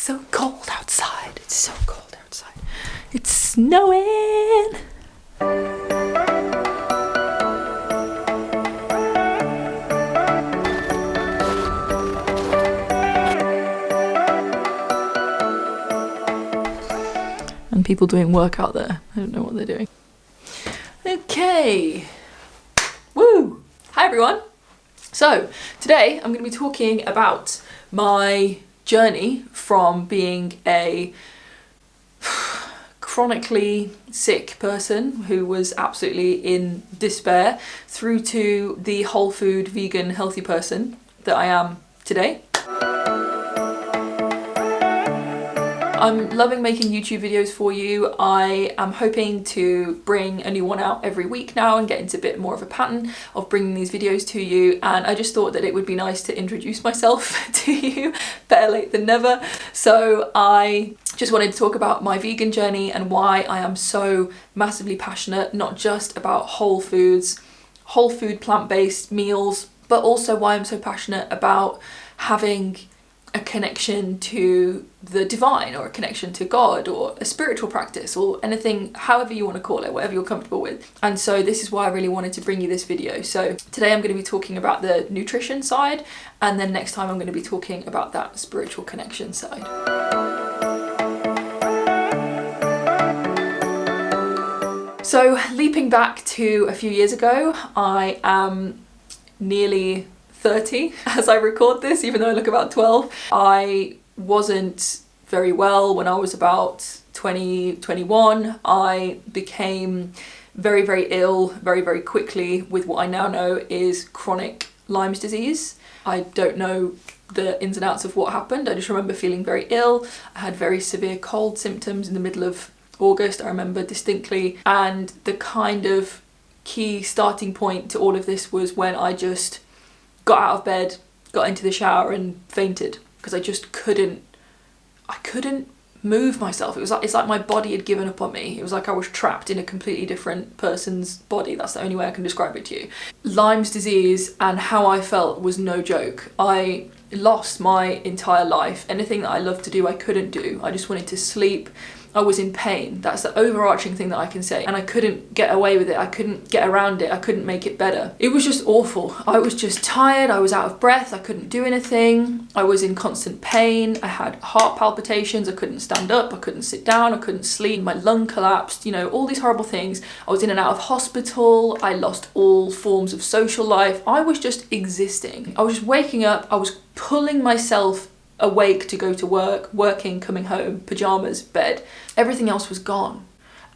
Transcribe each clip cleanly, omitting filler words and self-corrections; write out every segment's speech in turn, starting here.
so cold outside. It's so cold outside. It's snowing. And people doing work out there. I don't know what they're doing. Okay. Woo! Hi everyone. So today I'm going to be talking about my journey from being a chronically sick person who was absolutely in despair through to the whole food, vegan, healthy person that I am today. I'm loving making YouTube videos for you. I am hoping to bring a new one out every week now and get into a bit more of a pattern of bringing these videos to you, and I just thought that it would be nice to introduce myself to you. Better late than never. So I just wanted to talk about my vegan journey and why I am so massively passionate, not just about whole foods, whole food plant-based meals, but also why I'm so passionate about having a connection to the divine, or a connection to God, or a spiritual practice, or anything, however you want to call it, whatever you're comfortable with. And so this is why I really wanted to bring you this video. So today I'm going to be talking about the nutrition side, and then next time I'm going to be talking about that spiritual connection side. So leaping back to a few years ago, I am nearly 30 as I record this, even though I look about 12. I wasn't very well when I was about 20, 21. I became very, very ill very, very quickly with what I now know is chronic Lyme's disease. I don't know the ins and outs of what happened. I just remember feeling very ill. I had very severe cold symptoms in the middle of August, I remember distinctly. And the kind of key starting point to all of this was when I just got out of bed, got into the shower and fainted, because I just couldn't move myself. It's like my body had given up on me. It was like I was trapped in a completely different person's body. That's the only way I can describe it to you. Lyme's disease and how I felt was no joke. I lost my entire life. Anything that I loved to do, I couldn't do. I just wanted to sleep. I was in pain. That's the overarching thing that I can say. And I couldn't get away with it. I couldn't get around it. I couldn't make it better. It was just awful. I was just tired. I was out of breath. I couldn't do anything. I was in constant pain. I had heart palpitations. I couldn't stand up. I couldn't sit down. I couldn't sleep. My lung collapsed. You know, all these horrible things. I was in and out of hospital. I lost all forms of social life. I was just existing. I was just waking up. I was pulling myself awake to go to work, working, coming home, pajamas, bed. Everything else was gone.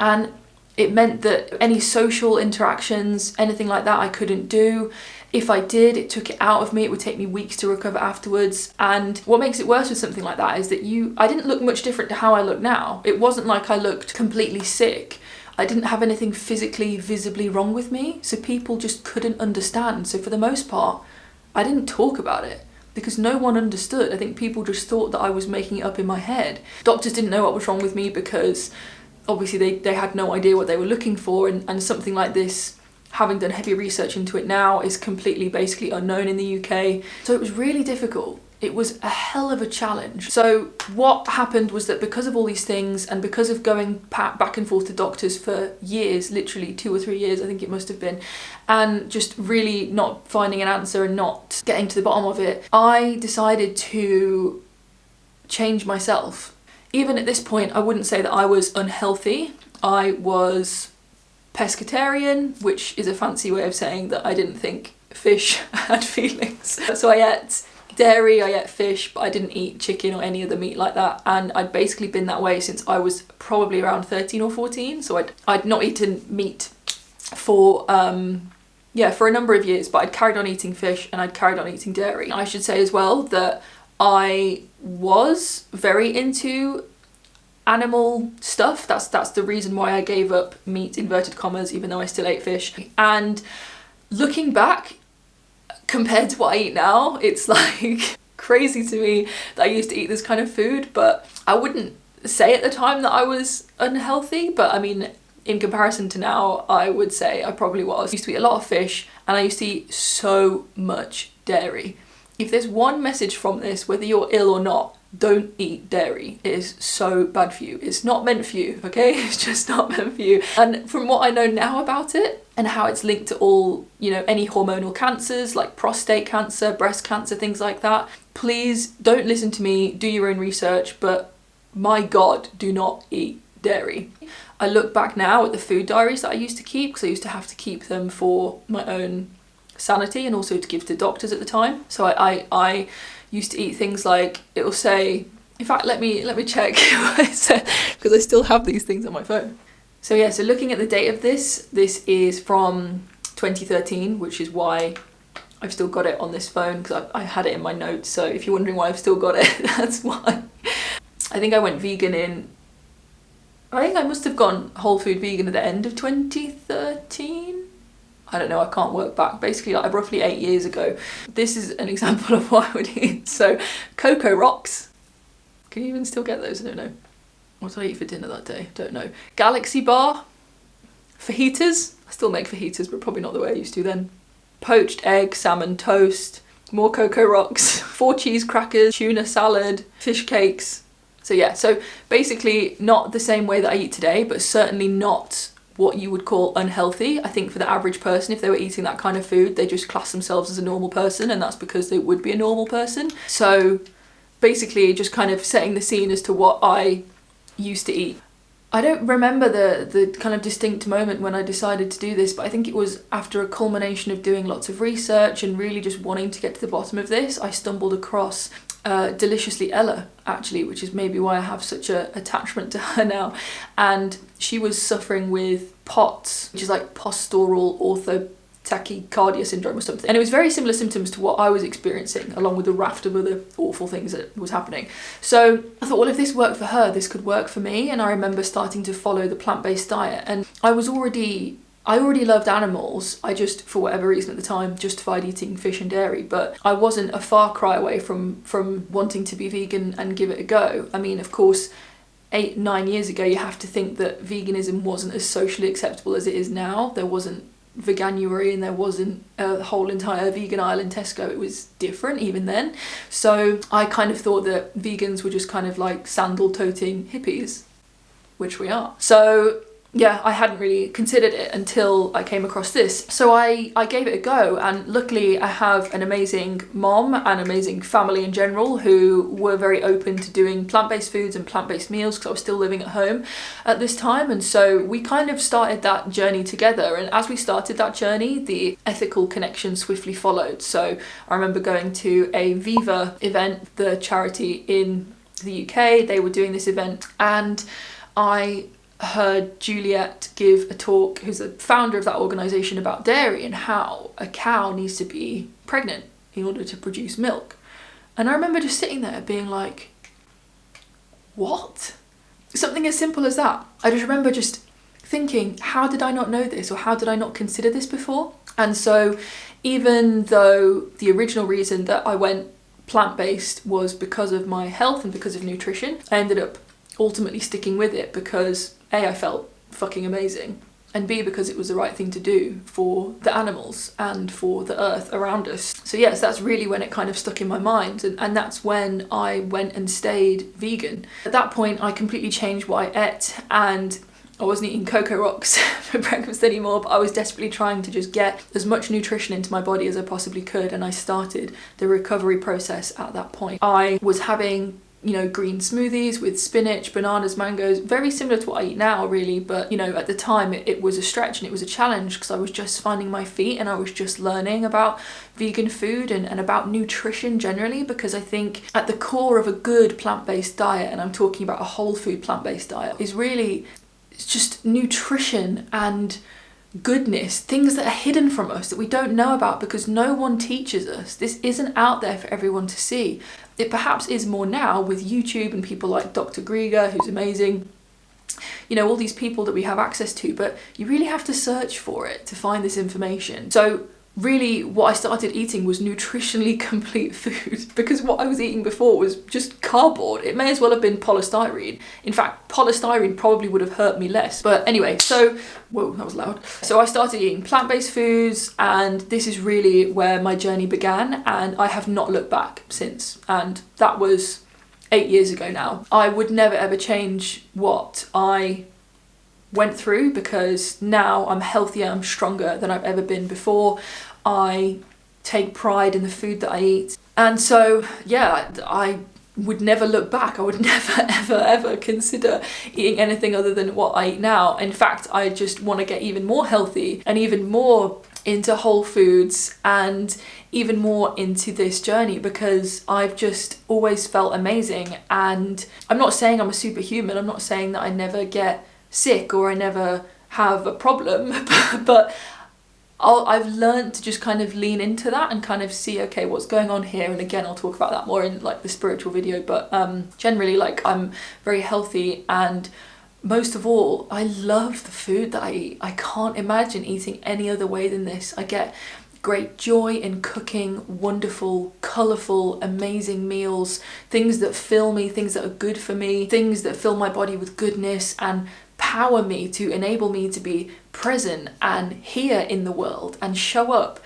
And it meant that any social interactions, anything like that, I couldn't do. If I did, it took it out of me. It would take me weeks to recover afterwards. And what makes it worse with something like that is that I didn't look much different to how I look now. It wasn't like I looked completely sick. I didn't have anything physically, visibly wrong with me. So people just couldn't understand. So for the most part, I didn't talk about it, because no one understood. I think people just thought that I was making it up in my head. Doctors didn't know what was wrong with me because obviously they had no idea what they were looking for, and something like this, having done heavy research into it now, is completely basically unknown in the UK. So it was really difficult. It was a hell of a challenge. So what happened was that because of all these things, and because of going back and forth to doctors for years, literally 2 or 3 years I think it must have been, and just really not finding an answer and not getting to the bottom of it, I decided to change myself. Even at this point, I wouldn't say that I was unhealthy. I was pescatarian, which is a fancy way of saying that I didn't think fish had feelings. So I ate dairy, I ate fish, but I didn't eat chicken or any other meat like that. And I'd basically been that way since I was probably around 13 or 14. So I'd not eaten meat for a number of years, but I'd carried on eating fish and I'd carried on eating dairy. I should say as well that I was very into animal stuff. That's the reason why I gave up meat, inverted commas, even though I still ate fish. And looking back, compared to what I eat now, it's like crazy to me that I used to eat this kind of food. But I wouldn't say at the time that I was unhealthy, but I mean, in comparison to now, I would say I probably was. I used to eat a lot of fish, and I used to eat so much dairy. If there's one message from this, whether you're ill or not, don't eat dairy. It is so bad for you. It's not meant for you, okay? It's just not meant for you. And from what I know now about it and how it's linked to all, you know, any hormonal cancers like prostate cancer, breast cancer, things like that, please don't listen to me, do your own research, but my God, do not eat dairy. I look back now at the food diaries that I used to keep, because I used to have to keep them for my own sanity and also to give to doctors at the time. So I used to eat things like, it will say, in fact, let me check what it said, because I still have these things on my phone. So yeah, so looking at the date of this is from 2013, which is why I've still got it on this phone, because I had it in my notes. So if you're wondering why I've still got it, that's why. I think I went vegan I think I must have gone whole food vegan at the end of 2013. I don't know, I can't work back. Basically, like roughly 8 years ago. This is an example of what I would eat. So, Cocoa Rocks. Can you even still get those? I don't know. What did I eat for dinner that day? Don't know. Galaxy Bar. Fajitas. I still make fajitas, but probably not the way I used to then. Poached egg, salmon toast. More Cocoa Rocks. 4 cheese crackers. Tuna salad. Fish cakes. So yeah, so basically not the same way that I eat today, but certainly not what you would call unhealthy. I think for the average person, if they were eating that kind of food, they just class themselves as a normal person, and that's because they would be a normal person. So basically just kind of setting the scene as to what I used to eat. I don't remember the kind of distinct moment when I decided to do this, but I think it was after a culmination of doing lots of research and really just wanting to get to the bottom of this. I stumbled across Deliciously Ella, actually, which is maybe why I have such a attachment to her now. And she was suffering with POTS, which is like postural orthotachycardia syndrome or something. And it was very similar symptoms to what I was experiencing, along with a raft of other awful things that was happening. So I thought, well, if this worked for her, this could work for me. And I remember starting to follow the plant-based diet. And I already loved animals. I just, for whatever reason at the time, justified eating fish and dairy, but I wasn't a far cry away from wanting to be vegan and give it a go. I mean, of course, 8-9 years ago, you have to think that veganism wasn't as socially acceptable as it is now. There wasn't Veganuary and there wasn't a whole entire vegan aisle in Tesco. It was different even then. So I kind of thought that vegans were just kind of like sandal-toting hippies, which we are. So yeah, I hadn't really considered it until I came across this. So I gave it a go, and luckily I have an amazing mom and amazing family in general who were very open to doing plant-based foods and plant-based meals, because I was still living at home at this time. And so we kind of started that journey together, and as we started that journey, the ethical connection swiftly followed. So I remember going to a Viva event, the charity in the UK. They were doing this event, and I heard Juliet give a talk, who's the founder of that organisation, about dairy and how a cow needs to be pregnant in order to produce milk. And I remember just sitting there being like, what? Something as simple as that. I just remember just thinking, how did I not know this, or how did I not consider this before? And so even though the original reason that I went plant-based was because of my health and because of nutrition, I ended up ultimately sticking with it because A, I felt fucking amazing, and B, because it was the right thing to do for the animals and for the earth around us. So yes, that's really when it kind of stuck in my mind, and that's when I went and stayed vegan. At that point, I completely changed what I ate, and I wasn't eating Cocoa Rocks for breakfast anymore, but I was desperately trying to just get as much nutrition into my body as I possibly could, and I started the recovery process at that point. I was having green smoothies with spinach, bananas, mangoes, very similar to what I eat now really, but at the time it was a stretch and it was a challenge, because I was just finding my feet and I was just learning about vegan food and about nutrition generally, because I think at the core of a good plant-based diet, and I'm talking about a whole food plant-based diet, is really, it's just nutrition and goodness, things that are hidden from us that we don't know about because no one teaches us. This isn't out there for everyone to see. It perhaps is more now with YouTube and people like Dr. Grieger, who's amazing, all these people that we have access to, but you really have to search for it to find this information. So really what I started eating was nutritionally complete food, because what I was eating before was just cardboard. It may as well have been polystyrene. In fact, polystyrene probably would have hurt me less. But anyway, so, whoa, that was loud. So I started eating plant-based foods, and this is really where my journey began, and I have not looked back since. And that was 8 years ago now. I would never ever change what I went through, because now I'm healthier, I'm stronger than I've ever been before. I take pride in the food that I eat. And so, yeah, I would never look back. I would never, ever, ever consider eating anything other than what I eat now. In fact, I just want to get even more healthy and even more into whole foods and even more into this journey, because I've just always felt amazing. And I'm not saying I'm a superhuman. I'm not saying that I never get sick or I never have a problem, but I've learned to just kind of lean into that and kind of see, okay, what's going on here. And again, I'll talk about that more in like the spiritual video, but generally, like, I'm very healthy, and most of all, I love the food that I eat. I can't imagine eating any other way than this. I get great joy in cooking wonderful, colourful, amazing meals, things that fill me, things that are good for me, things that fill my body with goodness and power me to enable me to be present and here in the world and show up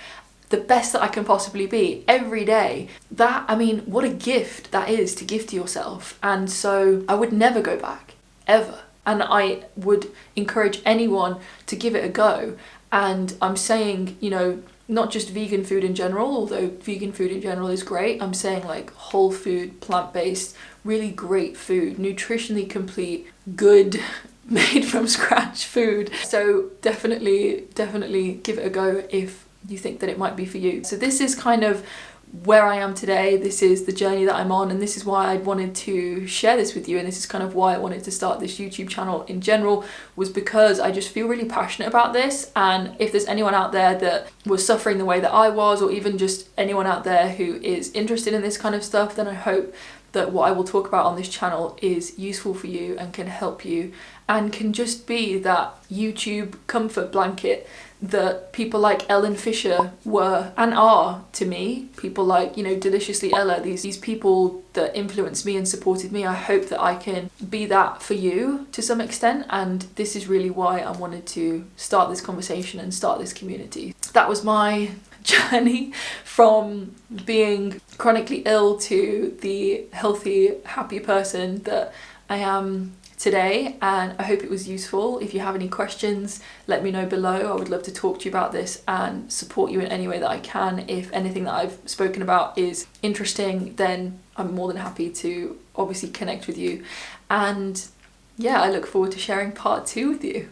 the best that I can possibly be every day. That, I mean, what a gift that is to give to yourself. And so I would never go back, ever. And I would encourage anyone to give it a go. And I'm saying, you know, not just vegan food in general, although vegan food in general is great. I'm saying like whole food, plant-based, really great food, nutritionally complete, good, made from scratch food. So definitely give it a go if you think that it might be for you. So this is kind of where I am today. This is the journey that I'm on, and this is why I wanted to share this with you, and this is kind of why I wanted to start this YouTube channel in general, was because I just feel really passionate about this. And if there's anyone out there that was suffering the way that I was, or even just anyone out there who is interested in this kind of stuff, then I hope that what I will talk about on this channel is useful for you and can help you, and can just be that YouTube comfort blanket that people like Ellen Fisher were and are to me. People like, you know, Deliciously Ella, these people that influenced me and supported me. I hope that I can be that for you to some extent, and this is really why I wanted to start this conversation and start this community. That was my journey from being chronically ill to the healthy, happy person that I am today, and I hope it was useful. If you have any questions, let me know below. I would love to talk to you about this and support you in any way that I can. If anything that I've spoken about is interesting, then I'm more than happy to obviously connect with you. And yeah, I look forward to sharing part 2 with you.